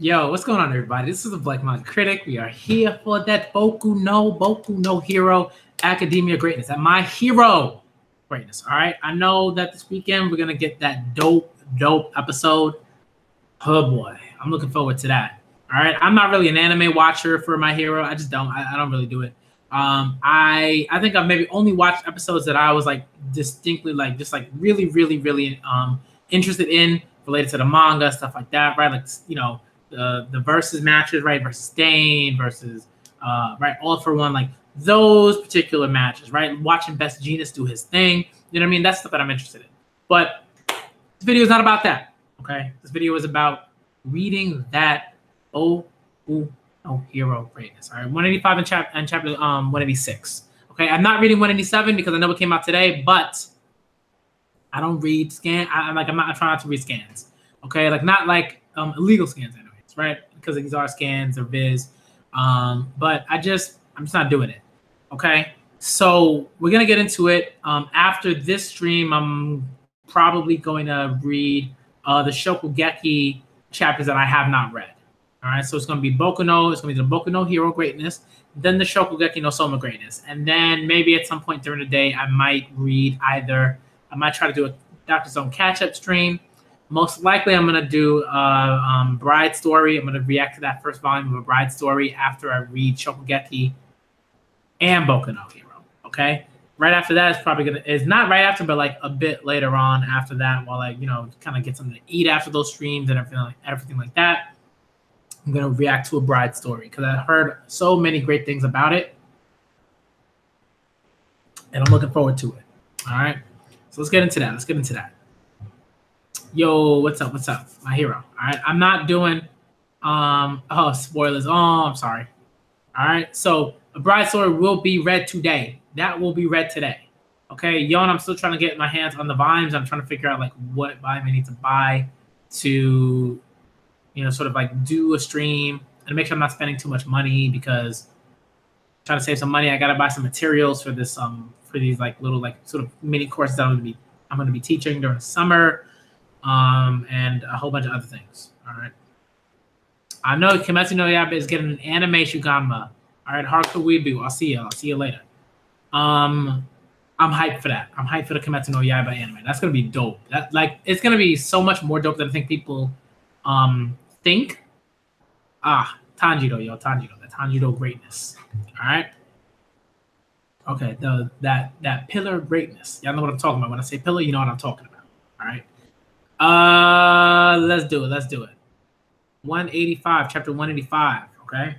Yo, what's going on, everybody? This is the Black Manga Critic. We are here for that Boku no Hero Academia greatness, that My Hero greatness. All right, I know that this weekend we're gonna get that dope episode. Oh boy, I'm looking forward to that. All right, I'm not really an anime watcher for My Hero. I just don't. I don't really do it. I think I've maybe only watched episodes that I was like distinctly like just like really interested in related to the manga, stuff like that, right? Like the versus matches, right? Versus Stain versus right, All for One, like those particular matches, right? Watching Best Genius do his thing, you know what I mean? That's stuff that I'm interested in. But this video is not about that. Okay, this video is about reading that Hero greatness. All right, 185 and chapter 186. Okay, I'm not reading 187 because I know it came out today, but I don't read scan. I'm trying not to read scans. Okay, like not like illegal scans, anyways, right? Because these are scans or viz. But I'm just not doing it. Okay, so we're gonna get into it. After this stream, I'm probably going to read the Shokugeki chapters that I have not read. All right, so it's going to be Boku no, it's going to be the Boku no Hero greatness, then the Shokugeki no Soma greatness, and then maybe at some point during the day, I might read I might try to do a Dr. Stone catch-up stream. Most likely, I'm going to do Bride Story. I'm going to react to that first volume of a Bride Story after I read Shokugeki and Boku no Hero. Okay, right after that, it's not right after, but like a bit later on after that, while I kind of get something to eat after those streams and everything like that. I'm going to react to a Bride Story because I heard so many great things about it. And I'm looking forward to it. All right. So let's get into that. Yo, what's up? My hero. All right. I'm not doing spoilers. Oh, I'm sorry. All right. So a Bride Story will be read today. That will be read today. Okay. Yon, I'm still trying to get my hands on the volumes. I'm trying to figure out like what volume I need to buy to sort of like do a stream and make sure I'm not spending too much money, because I'm trying to save some money. I gotta buy some materials for this for these like little like sort of mini courses that I'm gonna be teaching during the summer, and a whole bunch of other things. All right. I know Kimetsu no Yaiba is getting an anime Shugama. All right, Hardcore Weebu. I'll see you later. I'm hyped for that. I'm hyped for the Kimetsu no Yaiba anime. That's gonna be dope. It's gonna be so much more dope than I think people think. Tanjiro, the Tanjiro greatness. All right. Okay, that pillar greatness. Y'all know what I'm talking about. When I say pillar, you know what I'm talking about. All right. Let's do it. 185, chapter 185. Okay.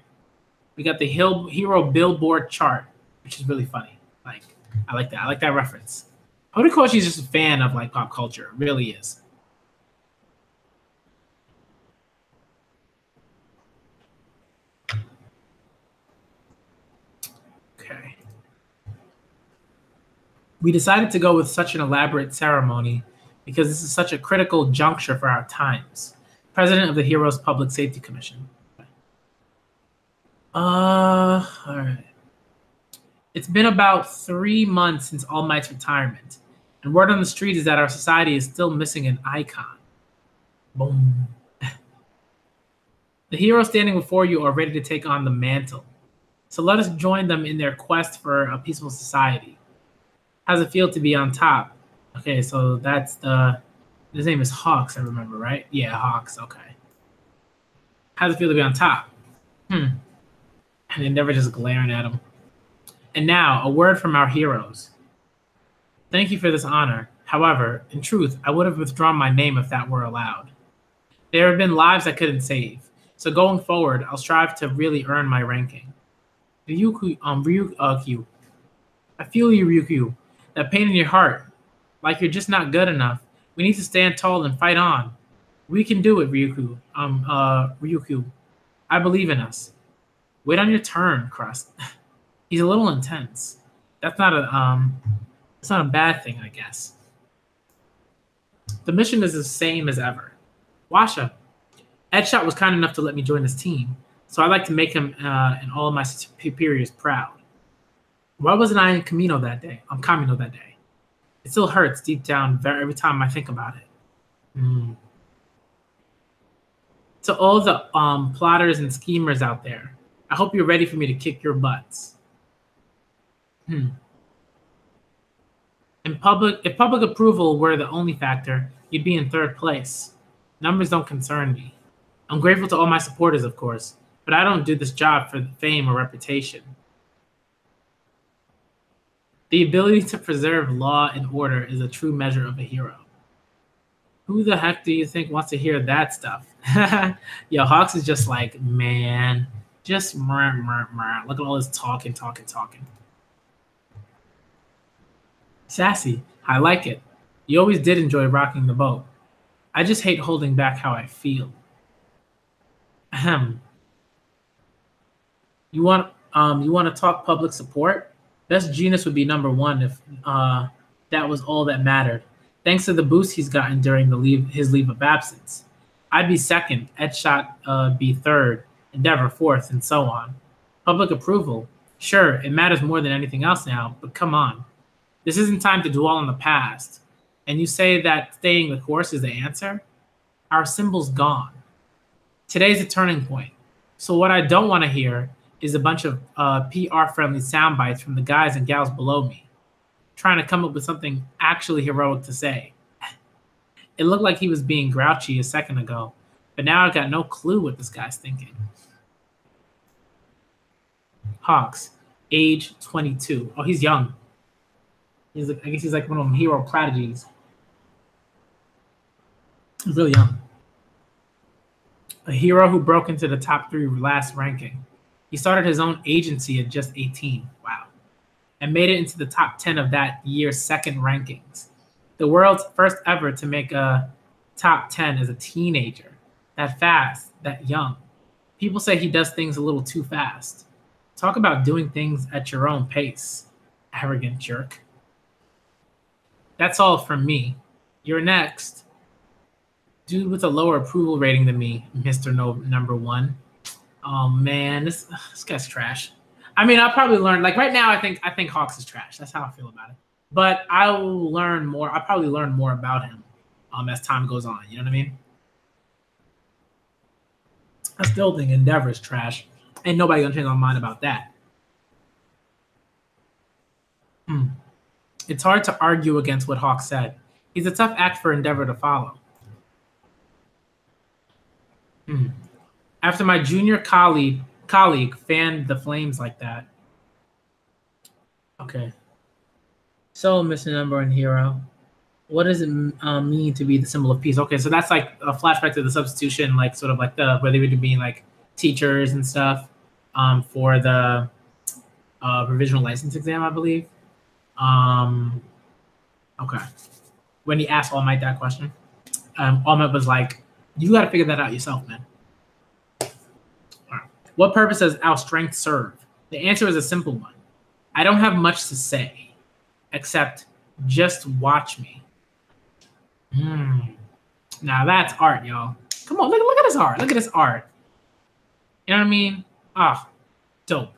We got the hero billboard chart, which is really funny. Like, I like that. I like that reference. Horikoshi is just a fan of like pop culture. It really is. Okay. We decided to go with such an elaborate ceremony because this is such a critical juncture for our times. President of the Heroes Public Safety Commission. All right. It's been about 3 months since All Might's retirement, and word on the street is that our society is still missing an icon. Boom. The heroes standing before you are ready to take on the mantle. So let us join them in their quest for a peaceful society. How's it feel to be on top? Okay, so that's his name is Hawks, I remember, right? Yeah, Hawks, okay. How's it feel to be on top? And they never just glaring at him. And now, a word from our heroes. Thank you for this honor. However, in truth, I would have withdrawn my name if that were allowed. There have been lives I couldn't save. So going forward, I'll strive to really earn my ranking. Ryukyu, I feel you, Ryukyu. That pain in your heart, like you're just not good enough. We need to stand tall and fight on. We can do it, Ryukyu. Ryukyu. I believe in us. Wait on your turn, Crust. He's a little intense. That's not a bad thing, I guess. The mission is the same as ever. Washa, Edshot was kind enough to let me join his team, so I'd like to make him and all of my superiors proud. Why wasn't I in Kamino that day? It still hurts deep down every time I think about it. To all the plotters and schemers out there, I hope you're ready for me to kick your butts. If public approval were the only factor, you'd be in third place. Numbers don't concern me. I'm grateful to all my supporters, of course, but I don't do this job for fame or reputation. The ability to preserve law and order is a true measure of a hero. Who the heck do you think wants to hear that stuff? Yo, Hawks is just like, man, just look at all this talking. Sassy, I like it. You always did enjoy rocking the boat. I just hate holding back how I feel. Ahem. You want to talk public support? Best Genius would be number one if that was all that mattered. Thanks to the boost he's gotten during his leave of absence. I'd be second, Edshot be third, Endeavor fourth, and so on. Public approval? Sure, it matters more than anything else now, but come on. This isn't time to dwell on the past. And you say that staying the course is the answer? Our symbol's gone. Today's a turning point. So what I don't want to hear is a bunch of PR-friendly sound bites from the guys and gals below me, trying to come up with something actually heroic to say. It looked like he was being grouchy a second ago, but now I got no clue what this guy's thinking. Hawks, age 22. Oh, he's young. I guess he's like one of them hero prodigies. He's really young. A hero who broke into the top 3 last ranking. He started his own agency at just 18. Wow. And made it into the top 10 of that year's second rankings. The world's first ever to make a top 10 as a teenager. That fast, that young. People say he does things a little too fast. Talk about doing things at your own pace. Arrogant jerk. That's all from me. You're next. Dude with a lower approval rating than me, Mr. Number One. Oh man, this guy's trash. I mean, I'll probably learn. Like right now, I think Hawks is trash. That's how I feel about it. But I will learn more. I'll probably learn more about him as time goes on. You know what I mean? I still think Endeavor is trash. Ain't nobody gonna change my mind about that. It's hard to argue against what Hawk said. He's a tough act for Endeavor to follow. After my junior colleague fanned the flames like that. Okay. So, Mr. Number One Hero, what does it mean to be the symbol of peace? Okay, so that's like a flashback to the substitution, like sort of like where they would be like teachers and stuff for the provisional license exam, I believe. Okay. When he asked All Might that question, All Might was like, you got to figure that out yourself, man. All right. What purpose does our strength serve? The answer is a simple one. I don't have much to say, except just watch me. Now that's art, y'all. Come on, look at this art. Look at this art. You know what I mean? Ah, dope.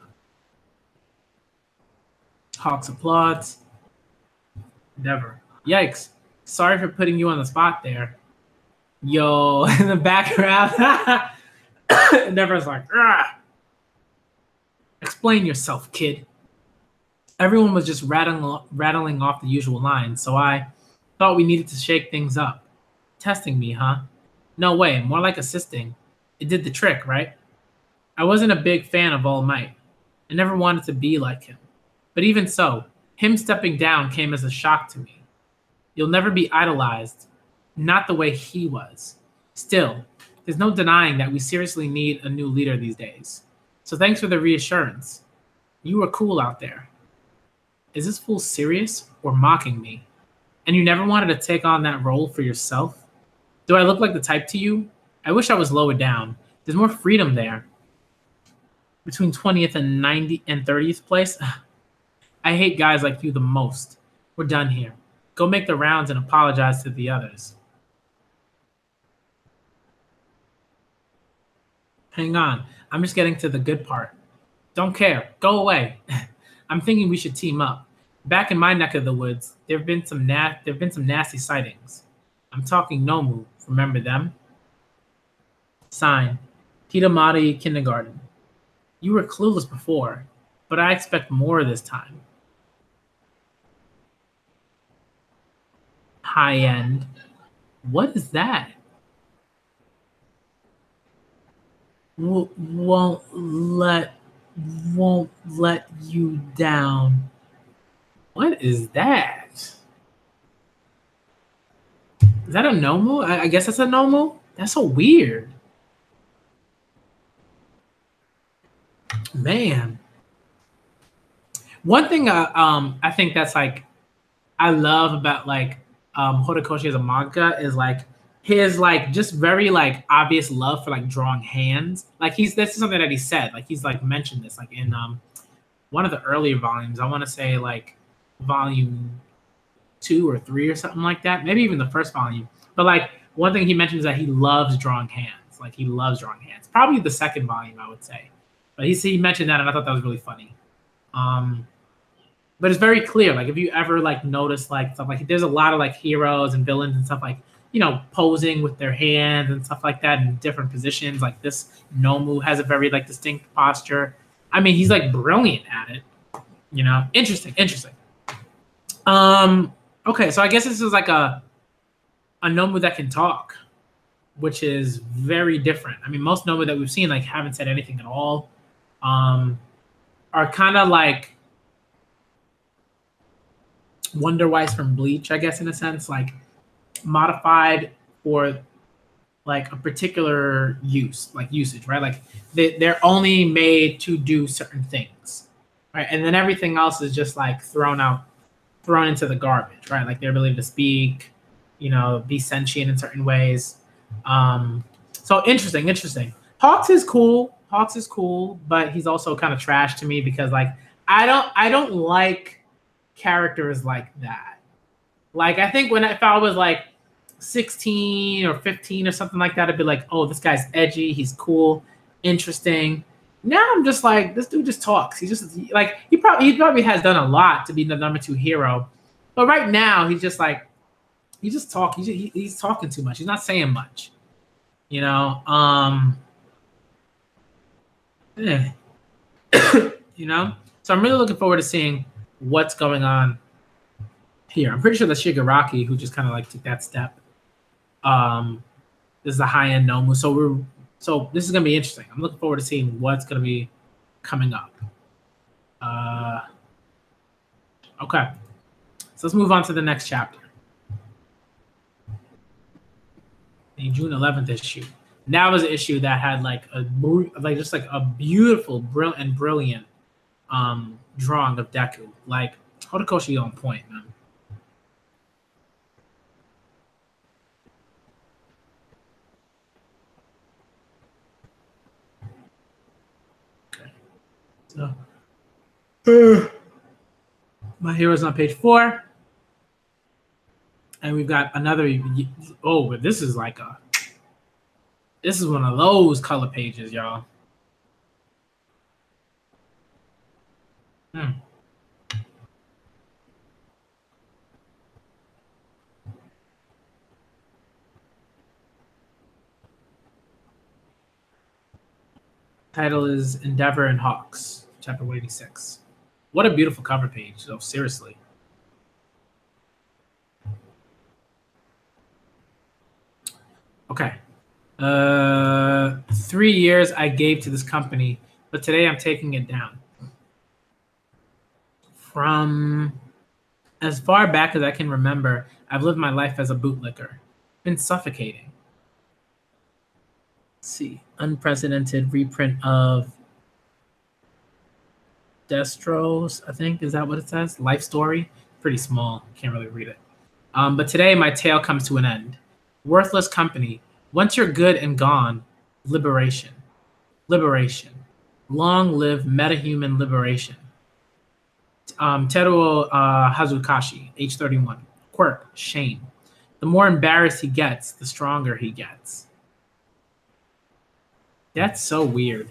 Hawks applauds. Endeavor. Yikes. Sorry for putting you on the spot there. Yo, in the background. Endeavor's like, ah. Explain yourself, kid. Everyone was just rattling off the usual lines, so I thought we needed to shake things up. Testing me, huh? No way, more like assisting. It did the trick, right? I wasn't a big fan of All Might. I never wanted to be like him. But even so, him stepping down came as a shock to me. You'll never be idolized, not the way he was. Still, there's no denying that we seriously need a new leader these days. So thanks for the reassurance. You were cool out there. Is this fool serious or mocking me? And you never wanted to take on that role for yourself? Do I look like the type to you? I wish I was lower down. There's more freedom there. Between 20th and 30th place? I hate guys like you the most. We're done here. Go make the rounds and apologize to the others. Hang on. I'm just getting to the good part. Don't care. Go away. I'm thinking we should team up. Back in my neck of the woods, there've been some nasty sightings. I'm talking Nomu. Remember them? Sign, Kitamari Kindergarten. You were clueless before, but I expect more this time. High end. What is that? Won't let you down. What is that? Is that a Nomu? I guess that's a Nomu. That's so weird. Man. One thing I think that's like I love about like Horikoshi as a manga is like his like just very like obvious love for like drawing hands. Like this is something that he said. Like he's like mentioned this like in one of the earlier volumes. I want to say like volume 2 or 3 or something like that. Maybe even the first volume. But like one thing he mentions is that he loves drawing hands. Like he loves drawing hands. Probably the second volume, I would say. But he mentioned that, and I thought that was really funny. But it's very clear. Like if you ever like notice like stuff like there's a lot of like heroes and villains and stuff like posing with their hands and stuff like that in different positions. Like this Nomu has a very like distinct posture. I mean, he's like brilliant at it. Interesting. Okay, so I guess this is like a Nomu that can talk, which is very different. I mean, most Nomu that we've seen like haven't said anything at all. Are kind of like Wonder Wise from Bleach, I guess, in a sense, like modified for like a particular usage, right? Like they're only made to do certain things, right? And then everything else is just like thrown into the garbage, right? Like their ability to speak, be sentient in certain ways. So interesting. Hawks is cool, but he's also kind of trash to me because like I don't like characters like that. Like I think if I was like 16 or 15 or something like that, I'd be like, oh, this guy's edgy, he's cool, interesting. Now I'm just like, this dude just talks. He just like he probably has done a lot to be the number 2 hero, but right now he's just like he's talking too much. He's not saying much, Yeah. So I'm really looking forward to seeing what's going on here. I'm pretty sure that's Shigaraki who just kind of like took that step. This is a high-end Nomu, so this is gonna be interesting. I'm looking forward to seeing what's gonna be coming up. Okay, so let's move on to the next chapter. The June 11th issue. That was an issue that had like a beautiful, brilliant drawing of Deku. Like Horikoshi on point, man. Okay. So My Hero's on page 4. And we've got another but this is one of those color pages, y'all. Title is Endeavor and Hawks, chapter 186. What a beautiful cover page, though, seriously. Okay. 3 years I gave to this company, but today I'm taking it down. From as far back as I can remember, I've lived my life as a bootlicker. Been suffocating. Let's see. Unprecedented reprint of Destro's, I think. Is that what it says? Life story. Pretty small. Can't really read it. But today my tale comes to an end. Worthless company. Once you're good and gone, liberation. Liberation. Long live metahuman liberation. Teruo Hazukashi, age 31. Quirk, shame. The more embarrassed he gets, the stronger he gets. That's so weird.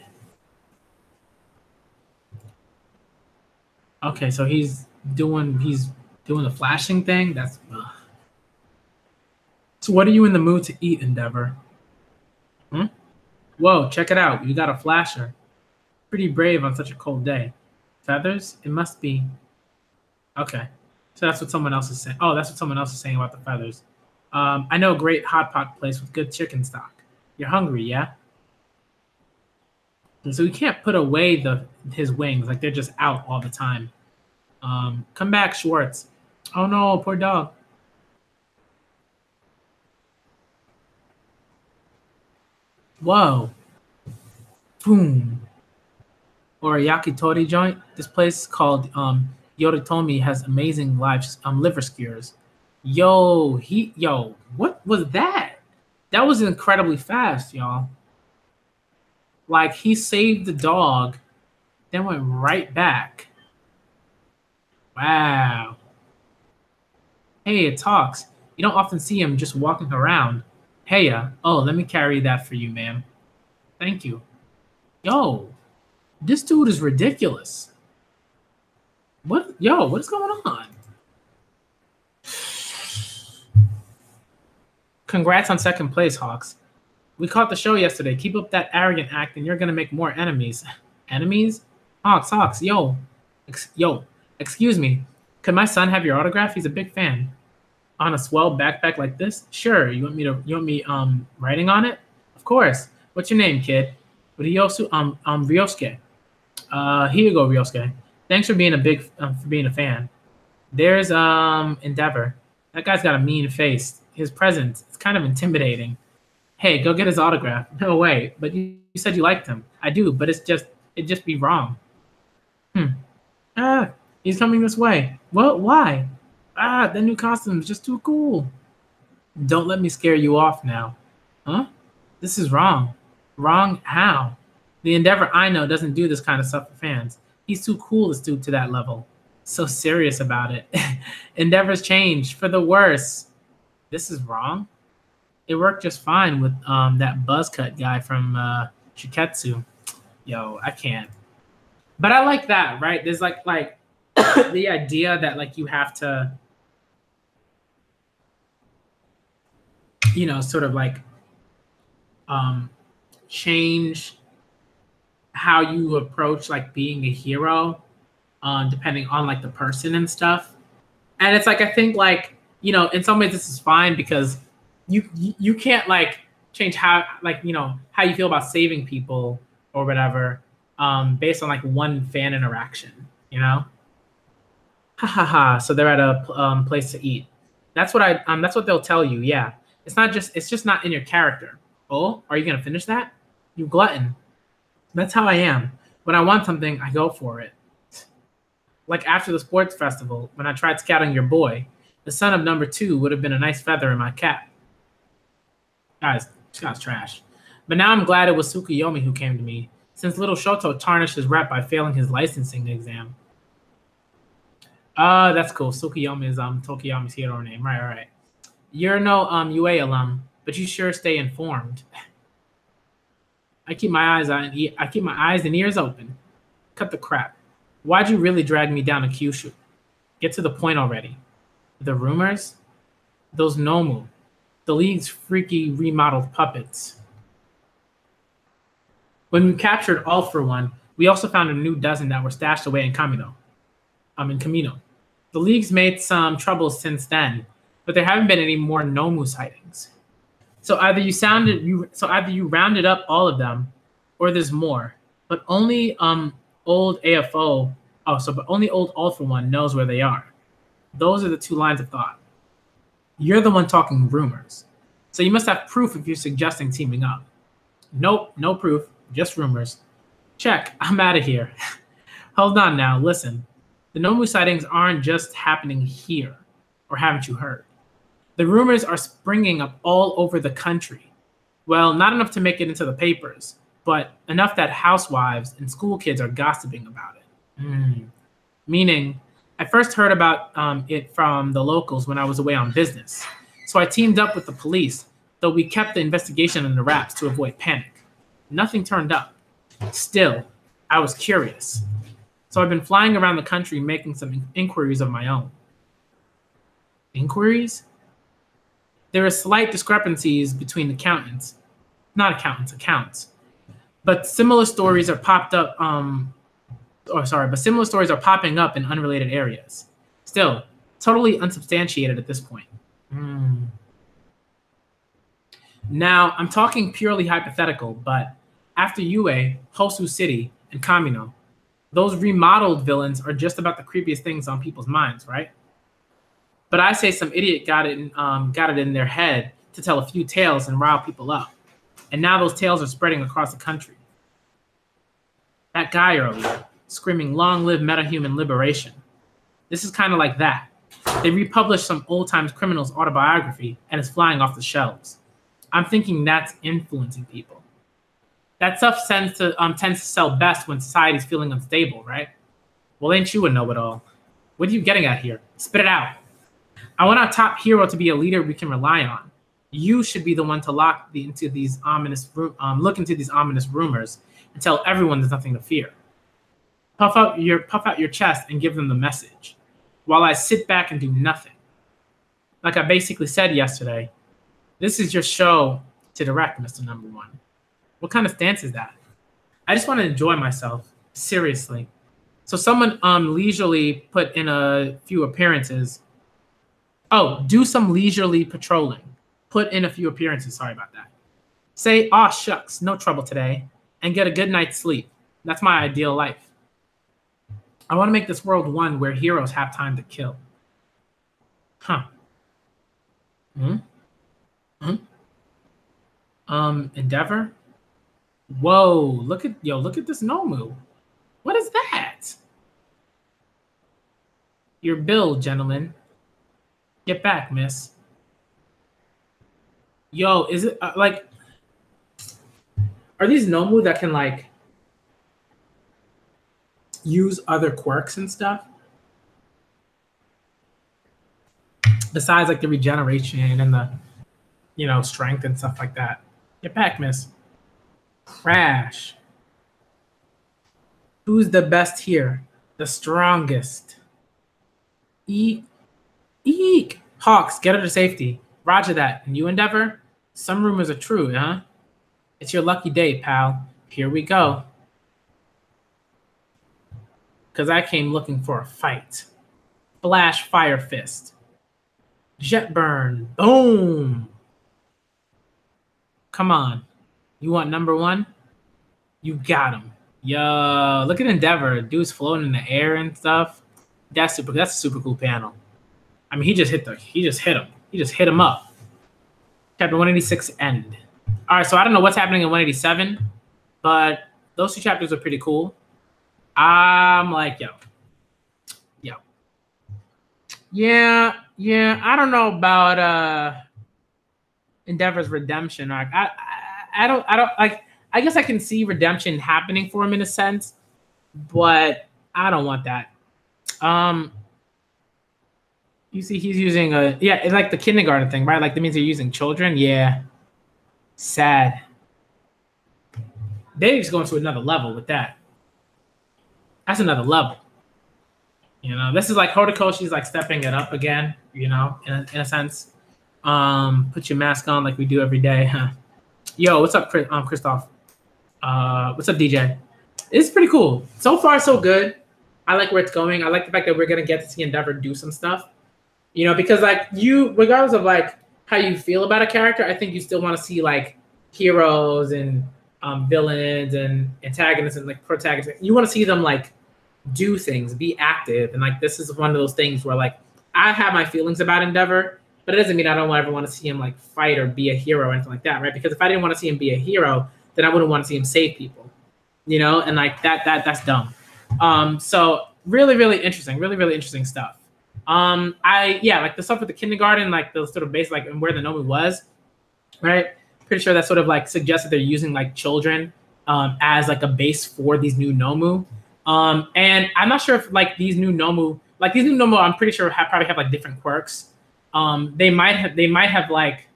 Okay, so he's doing the flashing thing. That's. So what are you in the mood to eat, Endeavor? Whoa, check it out. You got a flasher. Pretty brave on such a cold day. Feathers? It must be. Okay. So that's what someone else is saying. Oh, that's what someone else is saying about the feathers. I know a great hot pot place with good chicken stock. You're hungry, yeah? And so we can't put away his wings. Like they're just out all the time. Come back, Schwartz. Oh no, poor dog. Whoa. Boom. Or a yakitori joint. This place called Yoritomi has amazing live liver skewers. What was that? That was incredibly fast, y'all. Like he saved the dog, then went right back. Wow. Hey, it talks. You don't often see him just walking around. Hey, oh, let me carry that for you, ma'am. Thank you. Yo, this dude is ridiculous. What is going on? Congrats on second place, Hawks. We caught the show yesterday. Keep up that arrogant act and you're gonna make more enemies. Enemies? Hawks, excuse me. Could my son have your autograph? He's a big fan. On a swell backpack like this? Sure. You want me writing on it? Of course. What's your name, kid? Ryosuke. Here you go, Ryosuke. Thanks for being a fan. There's Endeavor. That guy's got a mean face. His presence, it's kind of intimidating. Hey, go get his autograph. No way. But you said you liked him. I do, but it'd just be wrong. He's coming this way. Well, why? The new costume is just too cool. Don't let me scare you off now. Huh? This is wrong. Wrong how? The Endeavor I know doesn't do this kind of stuff for fans. He's too cool to stoop to that level. So serious about it. Endeavor's changed for the worse. This is wrong? It worked just fine with that buzzcut guy from Shiketsu. Yo, I can't. But I like that, right? There's like the idea that like you have to, sort of like change how you approach like being a hero, depending on like the person and stuff. And it's like I think like in some ways this is fine because you can't like change how how you feel about saving people or whatever based on like one fan interaction. Ha ha ha. So they're at a place to eat. That's what they'll tell you. Yeah, it's just not in your character. Oh, are you gonna finish that? You glutton. That's how I am. When I want something, I go for it. Like after the sports festival, when I tried scouting your boy, the son of number 2 would have been a nice feather in my cap. Guys, this guy's trash. But now I'm glad it was Tsukuyomi who came to me, since little Shoto tarnished his rep by failing his licensing exam. That's cool. Tsukuyomi is Tokiyomi's hero name. Right. You're no UA alum, but you sure stay informed. I keep my eyes and ears open. Cut the crap. Why'd you really drag me down to Kyushu? Get to the point already. The rumors? Those Nomu. The League's freaky remodeled puppets. When we captured All for One, we also found a new dozen that were stashed away in Kamino. The League's made some trouble since then, but there haven't been any more Nomu sightings. So either you rounded up all of them, or there's more. But only old AFO. But only old All for One knows where they are. Those are the two lines of thought. You're the one talking rumors, so you must have proof if you're suggesting teaming up. Nope, no proof, just rumors. Check. I'm out of here. Hold on now. Listen, the Nomu sightings aren't just happening here, or haven't you heard? The rumors are springing up all over the country. Well, not enough to make it into the papers, but enough that housewives and school kids are gossiping about it. Meaning, I first heard about it from the locals when I was away on business. So I teamed up with the police, though we kept the investigation under wraps to avoid panic. Nothing turned up. Still, I was curious. So I've been flying around the country making some inquiries of my own. Inquiries? There are slight discrepancies between accounts. But similar stories are similar stories are popping up in unrelated areas. Still, totally unsubstantiated at this point. Now, I'm talking purely hypothetical, but after Yue, Hosu City, and Kamino, those remodeled villains are just about the creepiest things on people's minds, right? But I say some idiot got it in their head to tell a few tales and rile people up. And now those tales are spreading across the country. That guy earlier, screaming, "Long live metahuman liberation." This is kind of like that. They republished some old-times criminal's autobiography and it's flying off the shelves. I'm thinking that's influencing people. That stuff tends to sell best when society's feeling unstable, right? Well, ain't you a know-it-all? What are you getting at here? Spit it out. I want our top hero to be a leader we can rely on. You should be the one to look into these ominous rumors and tell everyone there's nothing to fear. Puff out your chest and give them the message, while I sit back and do nothing. Like I basically said yesterday, this is your show to direct, Mr. Number One. What kind of stance is that? I just want to enjoy myself, seriously. So someone leisurely put in a few appearances. Oh, do some leisurely patrolling. Put in a few appearances, sorry about that. Say, "Aw, shucks, no trouble today," and get a good night's sleep. That's my ideal life. I want to make this world one where heroes have time to kill. Endeavor? Whoa, look at this Nomu. What is that? Your bill, gentlemen. Get back, miss. Yo, is it like, are these Nomu that can like use other quirks and stuff? Besides like the regeneration and the, strength and stuff like that. Get back, miss. Crash. Who's the best here? The strongest. Eek. Hawks, get her to safety. Roger that. And you, Endeavor? Some rumors are true, huh? It's your lucky day, pal. Here we go. Because I came looking for a fight. Flash Fire Fist. Jet Burn. Boom. Come on. You want number one? You got him. Yo, look at Endeavor. Dude's floating in the air and stuff. That's a super cool panel. I mean, he just hit him. He just hit him up. Chapter 186 end. All right, so I don't know what's happening in 187, but those two chapters are pretty cool. I'm like, yo. Yeah, I don't know about Endeavor's redemption arc. I don't like, I guess I can see redemption happening for him in a sense, but I don't want that. You see he's using it's like the kindergarten thing, right? Like that means they're using children. Yeah. Sad. They just going to another level with that. That's another level. This is like Horikoshi's like stepping it up again, in a sense. Put your mask on like we do every day. Huh? Yo, what's up, Christoph? What's up, DJ? It's pretty cool. So far, so good. I like where it's going. I like the fact that we're gonna get to see Endeavor do some stuff. Because like regardless of like how you feel about a character, I think you still want to see like heroes and villains and antagonists and like protagonists. You want to see them like do things, be active, and like this is one of those things where like I have my feelings about Endeavor, but it doesn't mean I don't ever want to see him like fight or be a hero or anything like that, right? Because if I didn't want to see him be a hero, then I wouldn't want to see him save people, and like that's dumb. So really interesting, really interesting stuff. Like the stuff with the kindergarten, like the sort of base, like and where the Nomu was, right? Pretty sure that sort of like suggests that they're using like children as like a base for these new Nomu. And I'm not sure if like these new Nomu, I'm pretty sure probably have like different quirks. They might have like,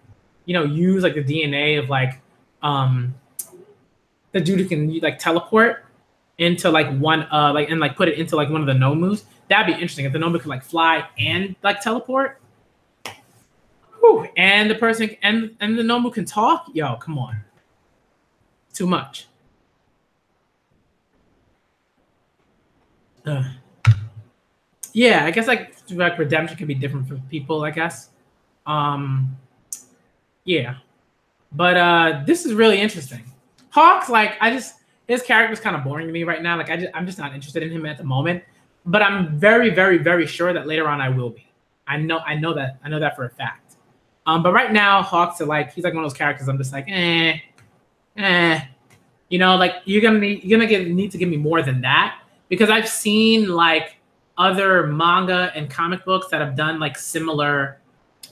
use like the DNA of like the dude who can like teleport into like one and like put it into like one of the Nomus. That'd be interesting if the Nomu could like fly and like teleport. Whew. And the person and the Nomu can talk. Yo, come on. Too much. Uh, yeah, I guess like redemption can be different for people, I guess. Um, yeah, but this is really interesting. Hawks, like his character's kind of boring to me right now. Like I'm just not interested in him at the moment. But I'm very, very, very sure that later on I will be. I know that for a fact. But right now, Hawks are like he's like one of those characters. I'm just like, eh. You know, like need to give me more than that because I've seen like other manga and comic books that have done like similar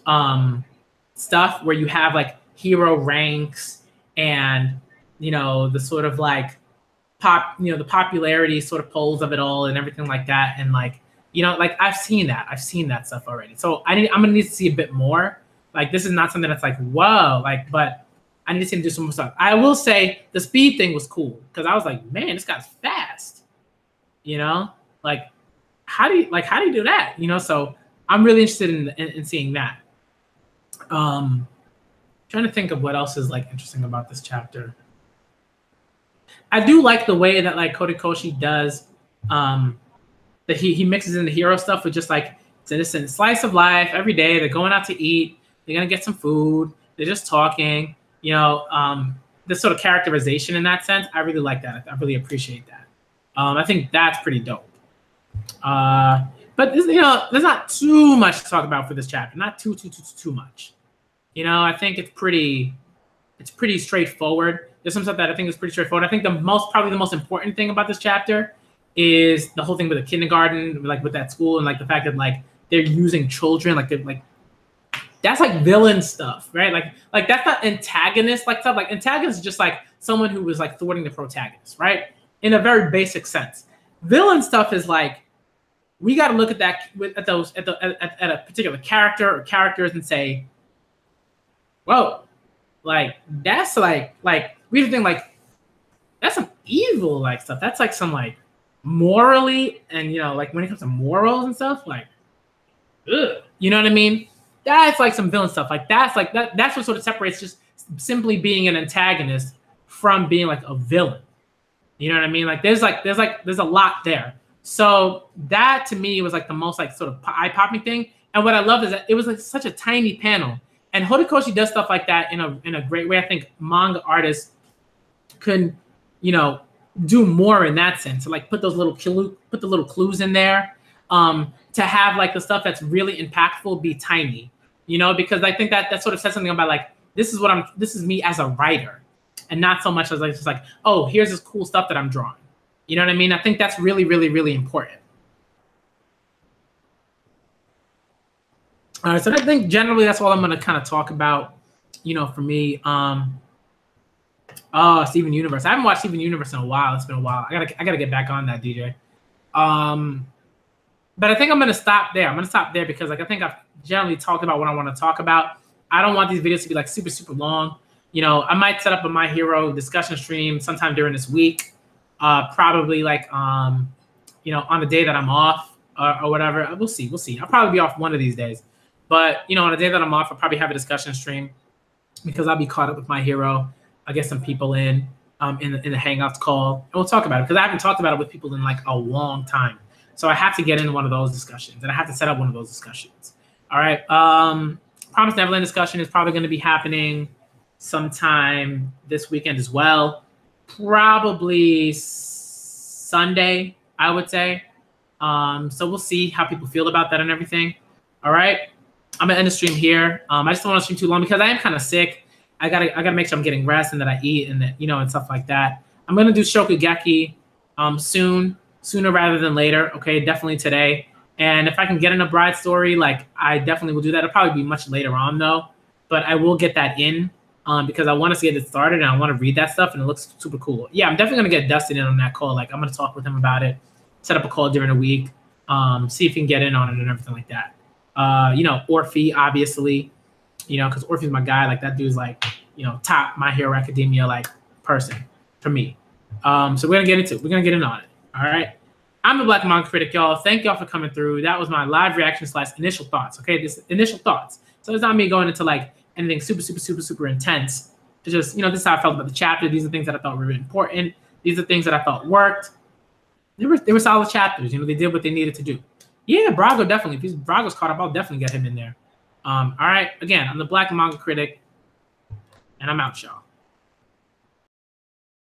um stuff where you have like hero ranks and the sort of like the popularity sort of polls of it all and everything like that and like like I've seen that stuff already, so I'm gonna need to see a bit more. Like this is not something that's like whoa, like, but I need to see him do some more stuff. I will say the speed thing was cool because I was like, man, this guy's fast, like how do you do that, so I'm really interested in seeing that. Trying to think of what else is like interesting about this chapter. I do like the way that like Horikoshi does that he mixes in the hero stuff with just like it's innocent slice of life every day. They're going out to eat, they're gonna get some food, they're just talking, this sort of characterization in that sense. I really like that. I really appreciate that. I think that's pretty dope. But there's not too much to talk about for this chapter. Not too much. I think it's pretty straightforward. There's some stuff that I think is pretty straightforward. I think probably the most important thing about this chapter is the whole thing with the kindergarten, like with that school, and like the fact that like they're using children, like they're like that's like villain stuff, right? Like that's not antagonist like stuff. Like antagonist is just like someone who was like thwarting the protagonist, right? In a very basic sense. Villain stuff is like we got to look at that at a particular character or characters and say, whoa, like that's like we have to think like that's some evil like stuff. That's like some like morally and like when it comes to morals and stuff, like ugh, you know what I mean? That's like some villain stuff. Like that's what sort of separates just simply being an antagonist from being like a villain. You know what I mean? Like there's a lot there. So that to me was like the most like sort of eye-popping thing. And what I love is that it was like such a tiny panel. And Horikoshi does stuff like that in a great way. I think manga artists could, do more in that sense. So like put the little clues in there. To have like the stuff that's really impactful be tiny, because I think that sort of says something about like this is me as a writer, and not so much as like just like, oh, here's this cool stuff that I'm drawing. You know what I mean? I think that's really, really, really important. All right, so I think generally that's all I'm going to kind of talk about, for me. Steven Universe. I haven't watched Steven Universe in a while. It's been a while. I gotta get back on that, DJ. But I think I'm going to stop there. I'm going to stop there because like I think I've generally talked about what I want to talk about. I don't want these videos to be like super, super long. I might set up a My Hero discussion stream sometime during this week. Probably like on the day that I'm off or whatever. We'll see. I'll probably be off one of these days. But on the day that I'm off, I'll probably have a discussion stream because I'll be caught up with My Hero. I'll get some people in the Hangouts call, and we'll talk about it because I haven't talked about it with people in like a long time. So I have to get into one of those discussions, and I have to set up one of those discussions. All right. Promised Neverland discussion is probably going to be happening sometime this weekend as well. Probably Sunday, I would say. So we'll see how people feel about that and everything. All right. I'm gonna end the stream here. I just don't want to stream too long because I am kind of sick. I gotta make sure I'm getting rest and that I eat and that and stuff like that. I'm gonna do Shokugeki sooner rather than later. Okay, definitely today. And if I can get in a bride story, like I definitely will do that. It'll probably be much later on though, but I will get that in because I want to get it started and I want to read that stuff and it looks super cool. Yeah, I'm definitely gonna get Dustin in on that call. Like I'm gonna talk with him about it, set up a call during the week, see if he can get in on it and everything like that. Orphe, obviously, because Orphe's my guy. Like that dude's like, top My Hero Academia like person for me. So we're gonna get into it. We're gonna get in on it. All right. I'm the Black Manga Critic, y'all. Thank y'all for coming through. That was my live reaction / initial thoughts. Okay, this initial thoughts. So it's not me going into like anything super, super, super, super intense. It's just, this is how I felt about the chapter. These are things that I thought were really important. These are things that I thought worked. They were solid chapters. You know, they did what they needed to do. Yeah, Brago definitely. If Brago's caught up, I'll definitely get him in there. All right. Again, I'm the Black Manga Critic, and I'm out, y'all.